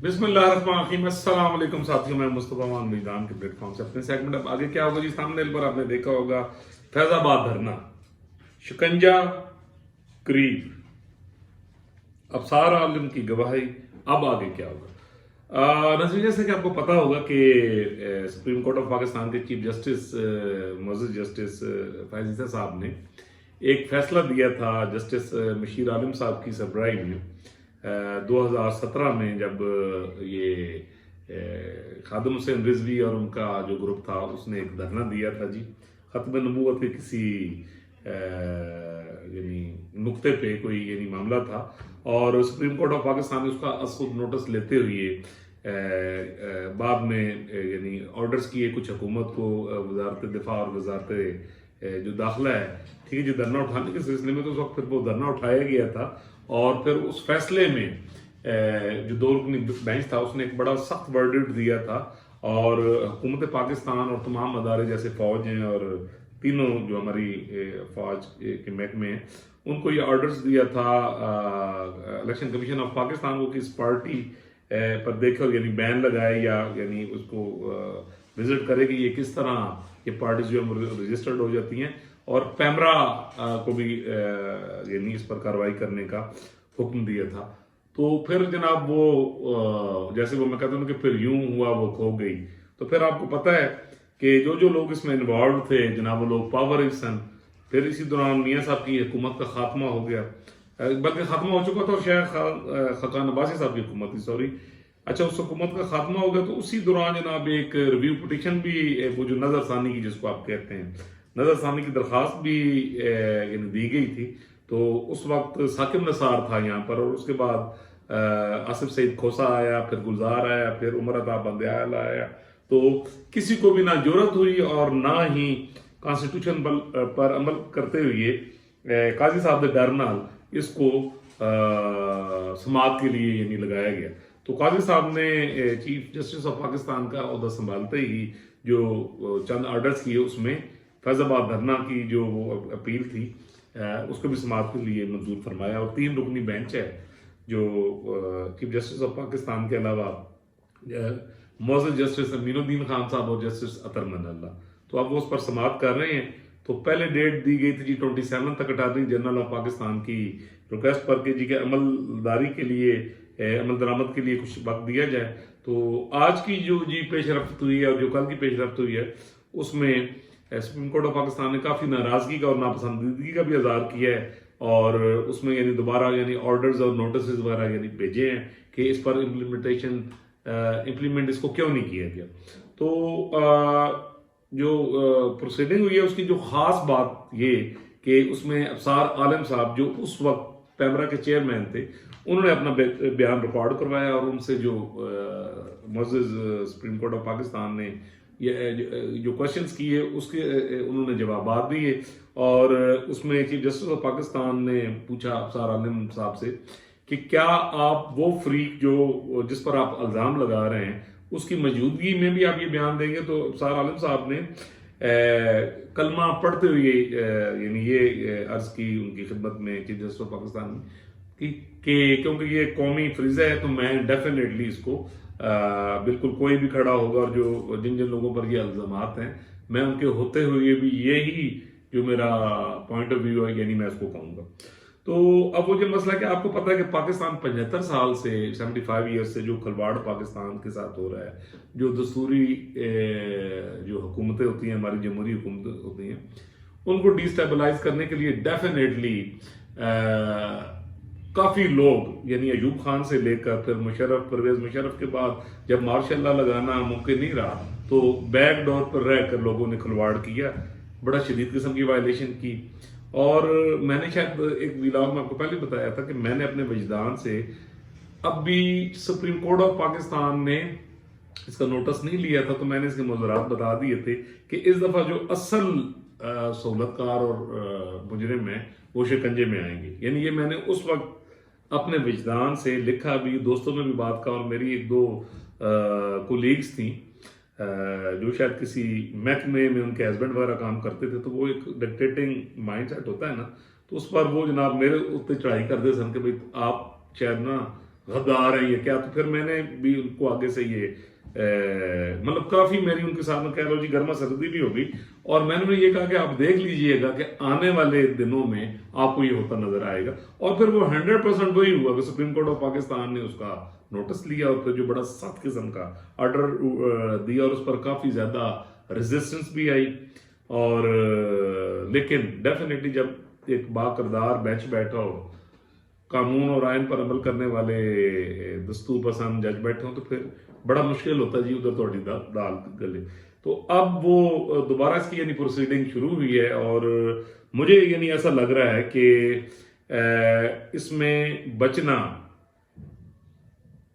बिस्मिल्लाहिर्रहमानिर्रहीम। अस्सलाम वालेकुम साथियों, मैं मुस्तफ़ा मान मीज़ान के प्लेटफॉर्म से अपने सेगमेंट। अब आगे क्या होगा जी, सामने पर आपने देखा होगा फैजाबाद धरना, शिकंजा करीब, अबसार आलम की गवाही। अब आगे क्या होगा? नज़ीर, जैसे कि आपको पता होगा कि सुप्रीम कोर्ट ऑफ पाकिस्तान के चीफ जस्टिस मोअज़्ज़ज़ जस्टिस फैज़ ईसा साहब ने एक फैसला दिया था जस्टिस मशीर आलम साहब की सरबराही में 2017 में, जब ये खादिम हुसैन रिजवी और उनका जो ग्रुप था उसने एक धरना दिया था जी, ख़त्म नबूवत के किसी यानी नुक्ते पे कोई यानी मामला था, और सुप्रीम कोर्ट ऑफ पाकिस्तान ने उसका खुद नोटिस लेते हुए बाद में यानी ऑर्डर्स किए कुछ हुकूमत को, वजारत दिफा और वजारत जो दाखिला है, ठीक है, जो धरना उठाने के सिलसिले में, तो उस वक्त फिर वो धरना उठाया गया था। और फिर उस फैसले में जो दो रुकनी बेंच था उसने एक बड़ा सख्त वर्डिक्ट दिया था, और हुकूमत पाकिस्तान और तमाम अदारे जैसे फ़ौज हैं और तीनों जो हमारी फ़ौज के महकमे हैं, उनको ये ऑर्डर्स दिया था इलेक्शन कमीशन ऑफ पाकिस्तान को कि इस पार्टी पर देखो यानी बैन लगाए या यानी उसको विजिट करे कि ये किस तरह ये पार्टीज जो रजिस्टर्ड हो जाती हैं, और पैमरा को भी यानी इस पर कार्रवाई करने का हुक्म दिया था। तो फिर जनाब वो जैसे वो मैं कहता हूँ कि फिर यूं हुआ वो खो गई। तो फिर आपको पता है कि जो जो लोग इसमें इन्वॉल्व थे जनाब, वो लोग पावर सन। फिर इसी दौरान मियाँ साहब की हुकूमत का खात्मा हो गया, बल्कि खात्मा हो चुका था, और शायद खकान अब्बासी साहब की हुकूमत थी, सॉरी। अच्छा, उस हुकूमत का खात्मा हो गया, तो उसी दौरान जनाब एक रिव्यू पिटिशन भी, वो जो नजर सानी की जिसको आप कहते हैं, नजर सानी की दरख्वास्त भी दी गई थी। तो उस वक्त साकिब नसार था यहाँ पर, और उसके बाद आसिफ सईद खोसा आया, फिर गुलजार आया, फिर उमर अता बंदयाल आया। तो किसी को भी ना जरूरत हुई और ना ही कॉन्स्टिट्यूशन पर अमल करते हुए काजी साहब के डर नाल इसको समाअत के लिए यानी लगाया गया। तो काजी साहब ने चीफ जस्टिस ऑफ पाकिस्तान का ओहदा संभालते ही जो चंद ऑर्डर्स किए, उसमें फैजाबाद धरना की जो वो अपील थी उसको भी समाअत के लिए मंजूर फरमाया। और 3 रुकनी बेंच है जो चीफ जस्टिस ऑफ पाकिस्तान के अलावा मोअज़्ज़ज़ जस्टिस अमीनुद्दीन खान साहब और जस्टिस अतर मनल्ला, तो अब वो उस पर समाअत कर रहे हैं। तो पहले डेट दी गई थी जी 27 तक अटॉर्नी जनरल ऑफ पाकिस्तान की रिक्वेस्ट पर कि जी के अमलदारी के लिए, अमल दरामद के लिए कुछ वक्त दिया जाए। तो आज की जो जी पेशरफ्त हुई है और जो कल की पेशरफ्त हुई है, उसमें सुप्रीम कोर्ट ऑफ पाकिस्तान ने काफ़ी नाराज़गी का और नापसंदीदगी का भी इजहार किया है, और उसमें यानी दोबारा यानी ऑर्डर्स और नोटिस वगैरह यानी भेजे हैं कि इस पर इम्प्लीमेंट इसको क्यों नहीं किया गया। तो जो प्रोसीडिंग हुई है उसकी जो ख़ास बात ये कि उसमें अबसार आलम साहब जो उस वक्त पैमरा के चेयरमैन थे, उन्होंने अपना बयान रिकॉर्ड करवाया, और उनसे जो मुअज़्ज़ज़ सुप्रीम कोर्ट ऑफ पाकिस्तान ने ये जो क्वेश्चंस किए उसके उन्होंने जवाब दिए। और उसमें चीफ जस्टिस ऑफ पाकिस्तान ने पूछा अबसार आलम साहब से कि क्या आप वो फ्रीक जो जिस पर आप इल्ज़ाम लगा रहे हैं उसकी मौजूदगी में भी आप ये बयान देंगे। तो अबसार आलम साहब ने कलमा पढ़ते हुए यानी ये अर्ज की उनकी खिदमत में चीफ जस्टिस ऑफ पाकिस्तान कि क्योंकि ये कौमी फ्रीज़ा है, तो मैं डेफिनेटली इसको बिल्कुल कोई भी खड़ा होगा और जो जिन जिन लोगों पर ये इल्ज़ामात हैं, मैं उनके होते हुए भी यही जो मेरा पॉइंट ऑफ व्यू है यानी मैं इसको कहूँगा। तो अब वो जो मसला कि आपको पता है कि पाकिस्तान 75 साल से 75 ईयर्स से जो खलवाड़ पाकिस्तान के साथ हो रहा है, जो दस्तूरी जो हुकूमतें होती हैं, हमारी जमहूरी हुकूमतें होती हैं, उनको डिस्टेबलाइज करने के लिए डेफिनेटली काफ़ी लोग यानी अयूब खान से लेकर फिर मुशर्रफ, परवेज मुशर्रफ के बाद जब मार्शल लॉ लगाना मुमकिन नहीं रहा, तो बैक डोर पर रहकर लोगों ने खिलवाड़ किया, बड़ा शदीद किस्म की वायलेशन की। और मैंने शायद एक व्लॉग में आपको पहले बताया था कि मैंने अपने वजदान से, अब भी सुप्रीम कोर्ट ऑफ पाकिस्तान ने इसका नोटिस नहीं लिया था, तो मैंने इसके मुज़रात बता दिए थे कि इस दफ़ा जो असल सहूलतकार और मुजरिम है वो शिकंजे में आएंगे। यानी ये मैंने उस वक्त अपने विजदान से लिखा भी, दोस्तों में भी बात का, और मेरी 1-2 कोलीग्स थी जो शायद किसी महकमे में उनके हस्बैंड वगैरह काम करते थे, तो वो एक डिक्टेटिंग माइंड सेट होता है ना, तो उस पर वो जनाब मेरे उत्ते चढ़ाई करते सन कि भाई आप शायद ना गद्दार है ये क्या, तो फिर मैंने भी उनको आगे से ये मतलब काफी मेरी उनके सामने कह लो जी गर्मा सर्दी भी होगी, और मैंने उन्हें ये कहा कि आप देख लीजिएगा कि आने वाले दिनों में आपको ये होता नजर आएगा। और फिर वो 100% वही हुआ कि सुप्रीम कोर्ट ऑफ पाकिस्तान ने उसका नोटिस लिया और फिर जो बड़ा सख्त किस्म का ऑर्डर दिया, और उस पर काफी ज्यादा रेजिस्टेंस भी आई। और लेकिन डेफिनेटली जब एक बाकिरदार बेंच बैठा हो, कानून और आयन पर अमल करने वाले दस्तूर पसंद जज बैठे हो, तो फिर बड़ा मुश्किल होता है जी उधर थोड़ी दाल गले। तो अब वो दोबारा इसकी यानी प्रोसीडिंग शुरू हुई है, और मुझे यानी ऐसा लग रहा है कि इसमें बचना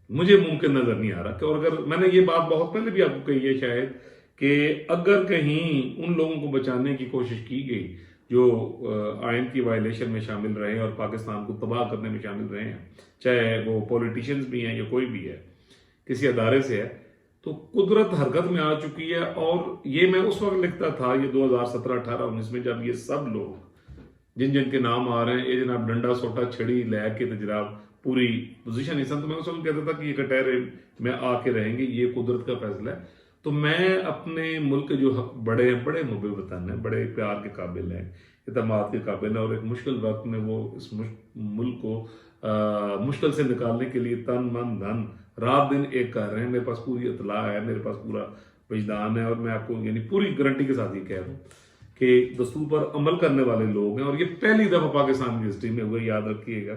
मुझे मुमकिन नजर नहीं आ रहा। और अगर मैंने ये बात बहुत पहले भी आपको कही है शायद, कि अगर कहीं उन लोगों को बचाने की कोशिश की गई जो आयन की वायलेशन में शामिल रहे हैं और पाकिस्तान को तबाह करने में शामिल रहे हैं, चाहे वो पॉलिटिशियंस भी हैं या कोई भी है, किसी अदारे से है, तो कुदरत हरकत में आ चुकी है। और ये मैं उस वक्त लिखता था, ये 2017, 18, 19 में, जब ये सब लोग जिन जिन के नाम आ रहे हैं, ये जनाब डंडा सोटा छड़ी लैके तो जनाब पूरी पोजीशन इस, तो मैं उस वक्त कहता था कि ये कटहरे में आके रहेंगे, ये कुदरत का फैसला है। तो मैं अपने मुल्क के जो बड़े बड़े मुबे वतन हैं, बड़े प्यार के काबिल हैं, इतमाद के काबिल हैं, और एक मुश्किल वक्त में वो इस मुल्क को मुश्किल से निकालने के लिए तन मन धन रात दिन एक कर रहे हैं। मेरे पास पूरी इतला है, मेरे पास पूरा वजदान है, और मैं आपको यानी पूरी गारंटी के साथ ये कह रहा हूँ कि दस्तूर पर अमल करने वाले लोग हैं। और ये पहली दफा पाकिस्तान की हिस्ट्री में हुआ, याद रखिएगा,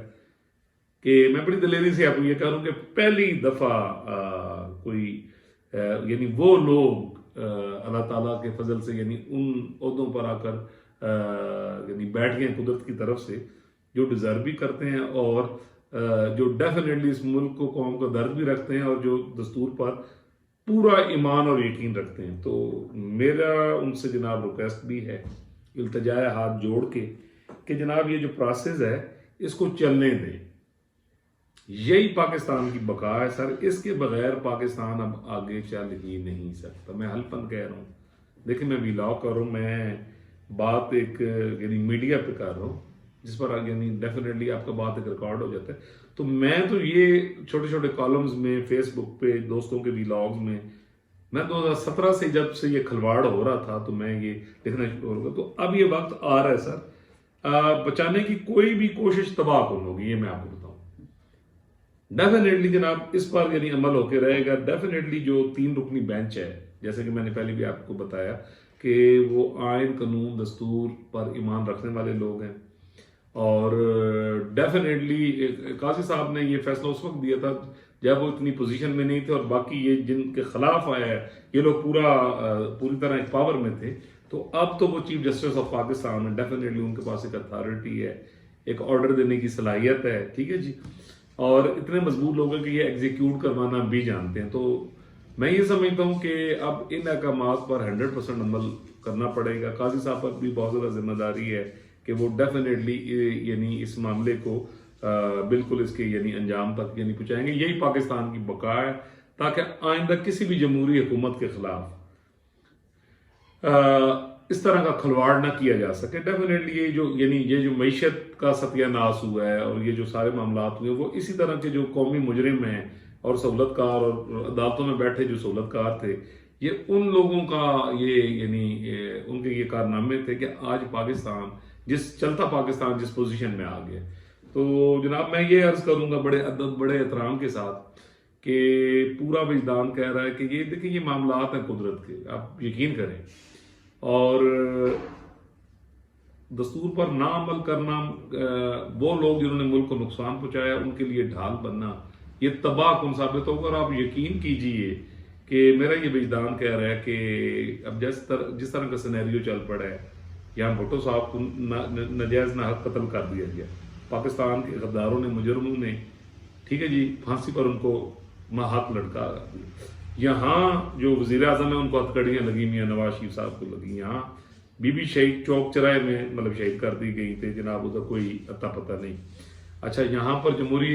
कि मैं बड़ी दलेरी से आपको ये कह रहा हूँ कि पहली दफा कोई यानी वो लोग अल्लाह ताला के फजल से यानी उन ओहदों पर आकर यानी बैठ गए कुदरत की तरफ से, जो डिजर्व भी करते हैं, और जो डेफिनेटली इस मुल्क को कौम का दर्द भी रखते हैं, और जो दस्तूर पर पूरा ईमान और यकीन रखते हैं। तो मेरा उनसे जनाब रिक्वेस्ट भी है, इल्तिजाए हाथ जोड़ के, कि जनाब ये जो प्रोसेस है इसको चलने दें, यही पाकिस्तान की बका है सर। इसके बगैर पाकिस्तान अब आगे चल ही नहीं सकता। मैं हल्फन कह रहा हूँ, देखिए मैं व्लॉग कर रहा हूँ, मैं बात एक यानी मीडिया पे कर रहा हूँ, जिस पर यानी डेफिनेटली आपका बात एक रिकॉर्ड हो जाता है। तो मैं तो ये छोटे छोटे कॉलम्स में, फेसबुक पे, दोस्तों के व्लॉग्स में, मैं 2017 से जब से ये खिलवाड़ हो रहा था तो मैं ये लिखना शुरू हो गया। तो अब ये वक्त आ रहा है सर, बचाने की कोई भी कोशिश तबाह कौन होगी, ये मैं आपको बताऊं। डेफिनेटली जनाब इस पर यानी अमल होके रहेगा। डेफिनेटली जो 3 रुकनी बेंच है, जैसे कि मैंने पहले भी आपको बताया, कि वो आयन कानून दस्तूर पर ईमान रखने वाले लोग हैं। और डेफिनेटली काजी साहब ने ये फैसला उस वक्त दिया था जब वो इतनी पोजीशन में नहीं थे, और बाकी ये जिनके खिलाफ आया है ये लोग पूरी तरह एक पावर में थे। तो अब तो वो चीफ जस्टिस ऑफ पाकिस्तान है, डेफिनेटली उनके पास एक अथॉरिटी है, एक ऑर्डर देने की सलाहियत है, ठीक है जी, और इतने मजबूत लोग हैं कि ये एग्जीक्यूट करवाना भी जानते हैं। तो मैं ये समझता हूँ कि अब इन अहकामात पर 100% अमल करना पड़ेगा। काजी साहब पर भी बहुत ज़्यादा जिम्मेदारी है कि वो डेफिनेटली यानी इस मामले को बिल्कुल इसके यानी अंजाम तक यानी पहुँचाएंगे। यही पाकिस्तान की बका है, ताकि आइंदा किसी भी जमहूरी हुकूमत के खिलाफ इस तरह का खिलवाड़ ना किया जा सके। डेफिनेटली ये जो मईशत का सत्यानाश हुआ है और ये जो सारे मामला हुए, वो इसी तरह के जो कौमी मुजरिम हैं और सहूलतकार और अदालतों में बैठे जो सहूलतकार थे, ये उन लोगों का ये यानी उनके ये कारनामे थे कि आज पाकिस्तान चलता पाकिस्तान जिस पोजीशन में आ गया। तो जनाब मैं ये अर्ज करूंगा बड़े अदब बड़े एहतराम के साथ कि पूरा विजदान कह रहा है कि ये देखिए ये मामलात हैं कुदरत के, आप यकीन करें। और दस्तूर पर ना अमल करना, वो लोग जिन्होंने मुल्क को नुकसान पहुंचाया उनके लिए ढाल बनना, ये तबाह कौन साबित होगा। और आप यकीन कीजिए कि मेरा ये विजदान कह रहा है कि अब जिस तरह का सिनेरियो चल पड़ा है, यहाँ भुट्टो साहब को नजायज ना हक कत्ल कर दिया गया, पाकिस्तान के गद्दारों ने, मुजरमों ने, ठीक है जी, फांसी पर उनको हाथ लटका दिया। यहाँ जो वजीर आजम है उनको हथकड़ियाँ लगी, मियाँ नवाज शरीफ साहब को लगी। यहाँ बीबी शहीद चौक चौराहे में मतलब शहीद कर दी गई थी जनाब, उधर कोई अता पता नहीं। अच्छा, यहाँ पर जमहूरी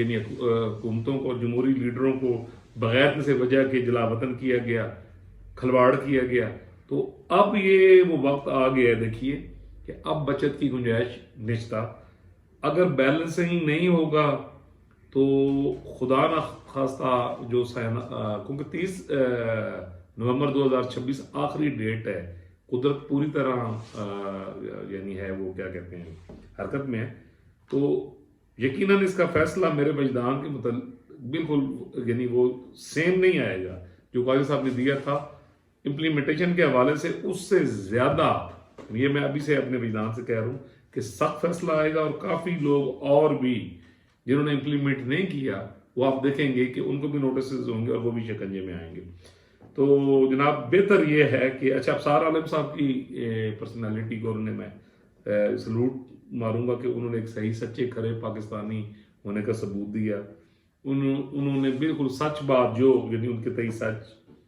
यानी हुकूमतों को, जमहूरी लीडरों को बगैर किसी वजह के जलावतन किया गया, खलवाड़ किया गया। तो अब ये वो वक्त आ गया है, देखिए कि अब बचत की गुंजाइश निश्चित। अगर बैलेंसिंग नहीं होगा تو خدا نہ خواستہ جو کیونکہ 30 نومبر 2026 آخری ڈیٹ ہے، قدرت پوری طرح یعنی ہے وہ کیا کہتے ہیں حرکت میں ہے، تو یقیناً اس کا فیصلہ میرے وجدان کے متعلق بالکل یعنی وہ سیم نہیں آئے گا جو قاضی صاحب نے دیا تھا امپلیمنٹیشن کے حوالے سے، اس سے زیادہ یہ میں ابھی سے اپنے وجدان سے کہہ رہا ہوں کہ سخت فیصلہ آئے گا، اور کافی لوگ اور بھی جنہوں نے امپلیمنٹ نہیں کیا وہ آپ دیکھیں گے کہ ان کو بھی نوٹسز ہوں گے اور وہ بھی شکنجے میں آئیں گے۔ تو جناب بہتر یہ ہے کہ اچھا ابصار عالم صاحب کی پرسنالٹی کو انہوں نے میں سلوٹ ماروں گا کہ انہوں نے ایک صحیح سچے کھرے پاکستانی ہونے کا ثبوت دیا، انہوں نے بالکل سچ بات جو یعنی ان کے تئیں سچ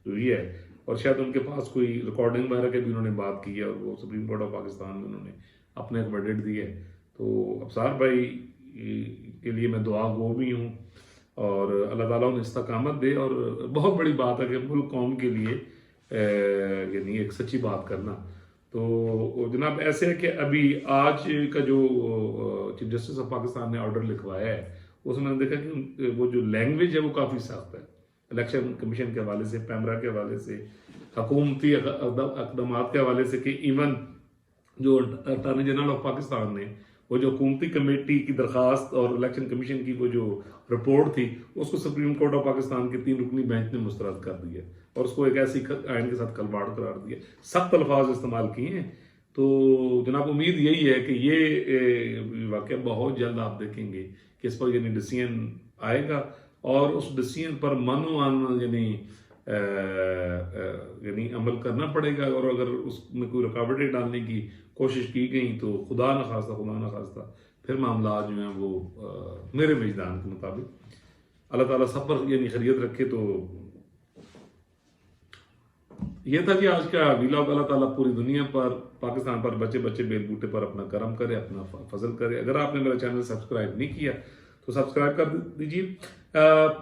ہوئی ہے، اور شاید ان کے پاس کوئی ریکارڈنگ وغیرہ کے بھی انہوں نے بات کی ہے، اور وہ سپریم کورٹ آف پاکستان میں انہوں نے اپنے ایک ورڈکٹ دی ہے۔ تو ابصار بھائی کے لیے میں دعا گو بھی ہوں، اور اللہ تعالیٰ انہیں استقامت دے، اور بہت بڑی بات ہے کہ ملک قوم کے لیے یعنی ایک سچی بات کرنا۔ تو جناب ایسے ہے کہ ابھی آج کا جو چیف جسٹس آف پاکستان نے آرڈر لکھوایا ہے، اس میں نے دیکھا کہ وہ جو لینگویج ہے وہ کافی سخت ہے، الیکشن کمیشن کے حوالے سے، پیمرا کے حوالے سے، حکومتی اقدامات کے حوالے سے، کہ ایون جو اٹارنی جنرل آف پاکستان نے وہ جو حکومتی کمیٹی کی درخواست اور الیکشن کمیشن کی وہ جو رپورٹ تھی اس کو سپریم کورٹ آف پاکستان کے 3 رکنی بینچ نے مسترد کر دی ہے، اور اس کو ایک ایسی آئین کے ساتھ کھلواڑ قرار دیا، سخت الفاظ استعمال کیے ہیں۔ تو جناب امید یہی ہے کہ یہ واقعہ بہت جلد آپ دیکھیں گے کہ اس پر یعنی ڈیسیژن آئے گا، اور اس ڈیسیژن پر منوان یعنی عمل کرنا پڑے گا، اور اگر اس میں کوئی رکاوٹیں ڈالنے کی کوشش کی گئی تو خدا نہ خواستہ پھر معاملات جو ہیں وہ میرے وجدان کے مطابق اللہ تعالیٰ سب پر یعنی خیریت رکھے۔ تو یہ تھا کہ آج کا ویلاگ۔ اللہ تعالیٰ پوری دنیا پر، پاکستان پر، بچے بیل بوٹے پر اپنا کرم کرے، اپنا فضل کرے۔ اگر آپ نے میرا چینل سبسکرائب نہیں کیا تو سبسکرائب کر دیجیے۔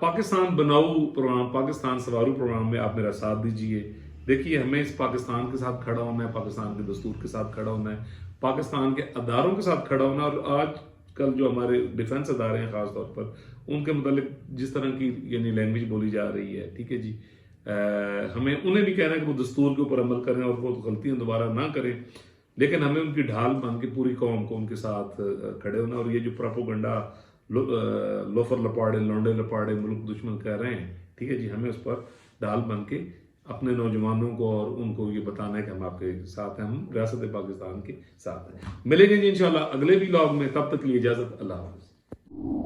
پاکستان بناؤ پروگرام، پاکستان سوارو پروگرام میں آپ میرا ساتھ دیجیے۔ دیکھیے ہمیں اس پاکستان کے ساتھ کھڑا ہونا ہے، پاکستان کے دستور کے ساتھ کھڑا ہونا ہے، پاکستان کے اداروں کے ساتھ کھڑا ہونا، اور آج کل جو ہمارے ڈیفنس ادارے ہیں خاص طور پر ان کے متعلق جس طرح کی یعنی لینگویج بولی جا رہی ہے، ٹھیک ہے جی، ہمیں انہیں بھی کہنا ہے کہ وہ دستور کے اوپر عمل کریں اور وہ غلطیاں دوبارہ نہ کریں، لیکن ہمیں ان کی ڈھال بن کے پوری قوم کو ان کے ساتھ کھڑے ہونا۔ اور یہ جو پراپوگنڈا لوفر لپاڑے، لونڈے لپاڑے ملک دشمن کہہ رہے ہیں، ٹھیک ہے جی، ہمیں اس پر ڈھال بن کے اپنے نوجوانوں کو اور ان کو یہ بتانا ہے کہ ہم آپ کے ساتھ ہیں، ہم ریاست پاکستان کے ساتھ ہیں۔ ملیں گے جی انشاءاللہ اگلے ویلاگ میں، تب تک لیے اجازت، اللہ حافظ۔